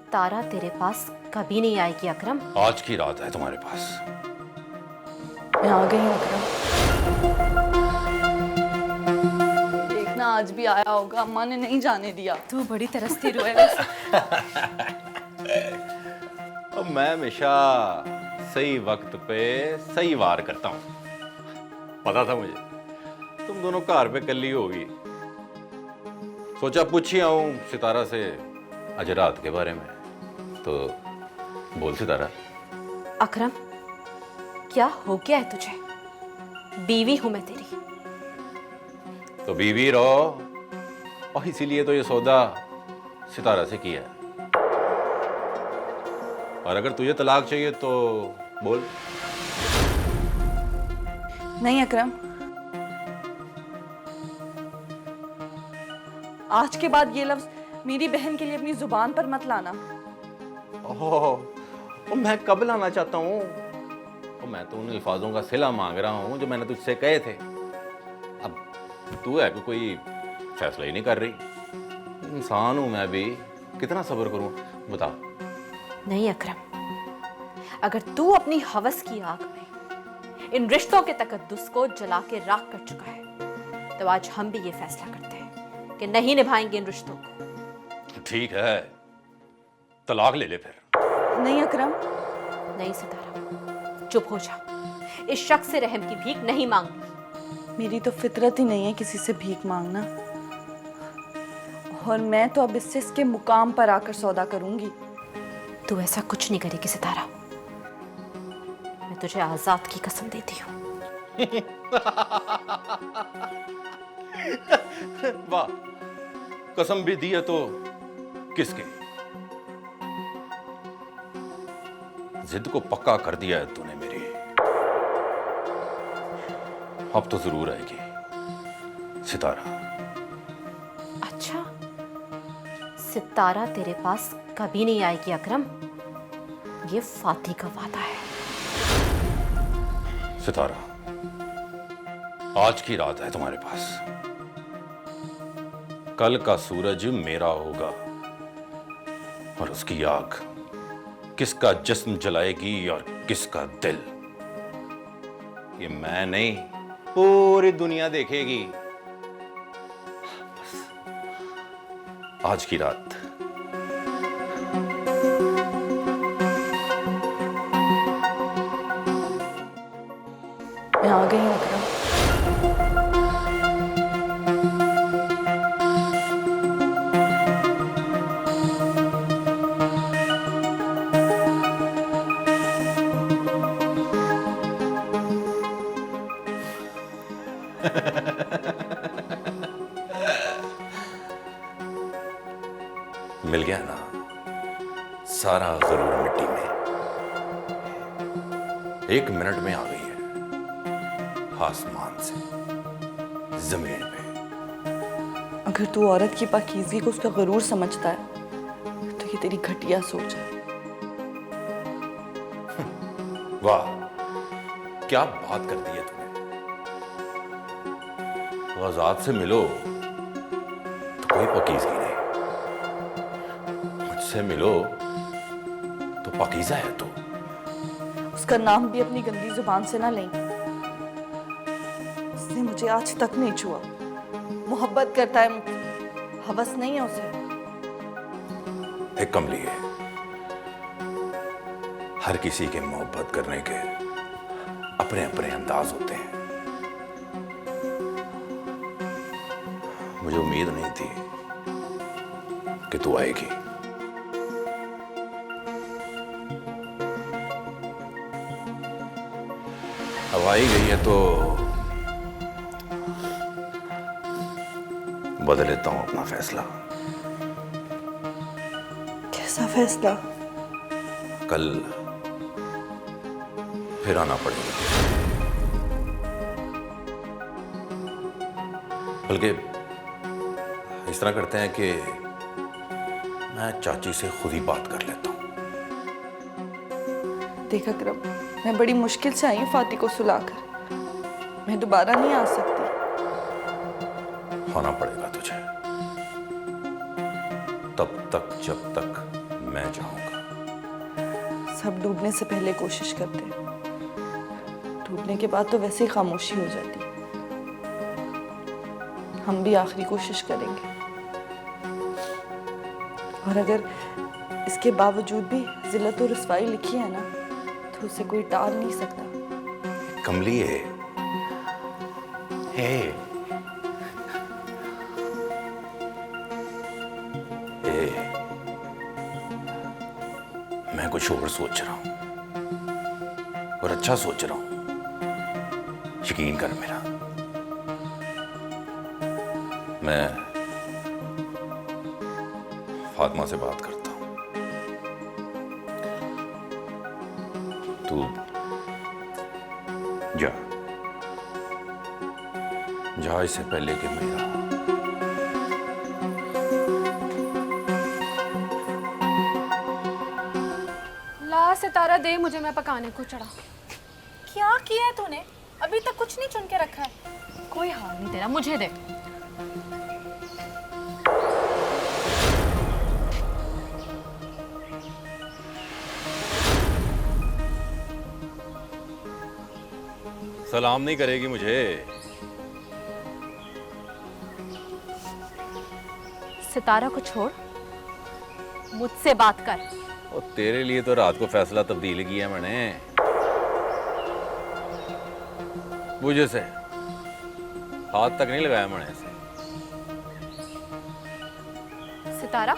सितारा तेरे पास कभी नहीं आएगी अकरम। आज की रात है तुम्हारे पास। मैं आ गई हूँ अकरम। देखना आज भी आया होगा, अम्मा ने नहीं जाने दिया। तू बड़ी तरसती रूह है वैसे। और मैं हमेशा सही वक्त पे सही वार करता हूँ। पता था मुझे तुम दोनों कार पे कल्ली होगी। सोचा पूछी आऊं सितारा से आज रात के बारे में। तो बोल सितारा। अकरम क्या हो गया है तुझे? बीवी हूं मैं तेरी। तो बीवी रहो, और इसीलिए तो ये सौदा सितारा से किया है। और अगर तुझे तलाक चाहिए तो बोल। नहीं अकरम, आज के बाद ये लफ्ज मेरी बहन के लिए अपनी जुबान पर मत लाना। ओह, मैं कब लाना चाहता हूँ? मैं तो उन अल्फाजों का सिला मांग रहा हूँ जो मैंने तुझसे कहे थे। अब तू है कि कोई फैसला ही नहीं कर रही। इंसान हूं मैं भी, कितना सब्र करूं? बता। नहीं अकरम, अगर तू अपनी हवस की आग में इन रिश्तों के तकद्दुस को जला के राख कर चुका है, तो आज हम भी ये फैसला करते हैं कि नहीं निभाएंगे इन रिश्तों को। ठीक है, तलाक ले ले फिर। नहीं अकरम। नहीं सितारा, चुप हो जा। इस शख्स से रहम की भीख नहीं मांगनी। मेरी तो फितरत ही नहीं है किसी से भीख मांगना, और मैं तो अब इससे इसके मुकाम पर आकर सौदा करूंगी। तू ऐसा कुछ नहीं करेगी सितारा। मैं तुझे आजाद की कसम देती हूँ। वाह, कसम भी दी है तो किसके? जिद को पक्का कर दिया है तूने मेरी। अब तो जरूर आएगी सितारा। अच्छा, सितारा तेरे पास कभी नहीं आएगी अकरम। ये फाती का वादा है। सितारा, आज की रात है तुम्हारे पास। कल का सूरज मेरा होगा, और उसकी आग किसका जिस्म जलाएगी और किसका दिल, ये मैं नहीं पूरी दुनिया देखेगी। बस आज की रात। मैं आ गई हूँ अकरम। मिल गया ना सारा जरूर मिट्टी में। 1 मिनट में आ गई है आसमान से जमीन पे। अगर तू औरत की पाकीज़गी को उसका गरूर समझता है तो ये तेरी घटिया सोच है। वाह, क्या बात कर दी है तुमने। तो आजाद से मिलो तो कोई पाकीज़गी नहीं, मुझसे मिलो तो पाकीज़ा है तू। उसका नाम भी अपनी गंदी जुबान से ना लें। उसने मुझे आज तक नहीं छुआ। मोहब्बत करता है मुझसे, हवस नहीं है उसे। एक कमली है। हर किसी के मोहब्बत करने के अपने अपने अंदाज होते हैं। मुझे उम्मीद नहीं थी कि तू आएगी। अब आई गई है तो बदल लेता हूं अपना फैसला। कैसा फैसला? कल फिर आना पड़ेगा। बल्कि इस तरह करते हैं कि मैं चाची से खुद ही बात कर लेता हूं। देखा अकरम, मैं बड़ी मुश्किल से आई हूँ फाती को सुलाकर। मैं दोबारा नहीं आ सकती। होना पड़ेगा तुझे, तब तक जब तक मैं चाहूंगा। सब डूबने से पहले कोशिश करते हैं, डूबने के बाद तो वैसे ही खामोशी हो जाती। हम भी आखिरी कोशिश करेंगे, और अगर इसके बावजूद भी जिल्लत और रुसवाई लिखी है ना, तो उसे कोई टाल नहीं सकता। कमली है, मैं कुछ और सोच रहा हूं, और अच्छा सोच रहा हूं, यकीन कर मेरा। मैं फातिमा से बात करता हूं, तू जा जा इससे पहले कि मेरा ला सितारा दे मुझे, मैं पकाने को चढ़ा। क्या किया है तूने? अभी तक कुछ नहीं चुन के रखा है। कोई हाल नहीं तेरा, मुझे दे। सलाम नहीं करेगी मुझे? सितारा को छोड़, मुझसे बात कर। और तेरे लिए तो रात को फैसला तब्दील किया मैंने, मुझे से हाथ तक नहीं लगाया मैंने इसे। सितारा,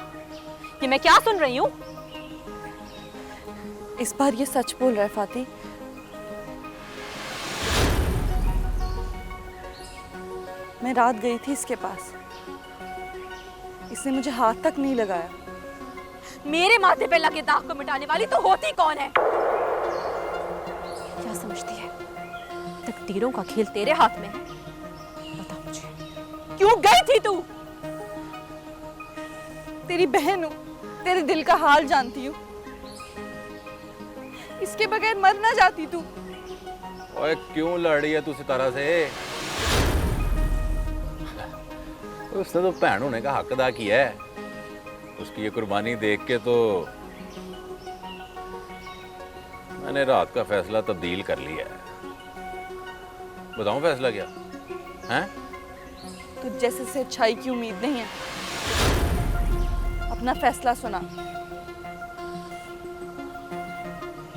ये मैं क्या सुन रही हूँ? इस बार ये सच बोल रहा है फाती। मैं रात गई थी इसके पास, इसने मुझे हाथ तक नहीं लगाया। मेरे माथे पे लगे दाग को मिटाने वाली तो होती कौन है? क्या समझती है तकदीरों का खेल तेरे हाथ में है? बता मुझे, क्यों गई थी तू? तेरी बहन हूँ, तेरे दिल का हाल जानती हूँ। इसके बगैर मर ना जाती तू। ओए क्यों लड़ रही है तू सितारा से? उसने तो भैन होने का हक अदा किया है। उसकी ये कुर्बानी देख के तो मैंने रात का फैसला तब्दील कर लिया है। बताऊं फैसला क्या है? तुझ जैसे से अच्छाई की उम्मीद नहीं है। अपना फैसला सुना।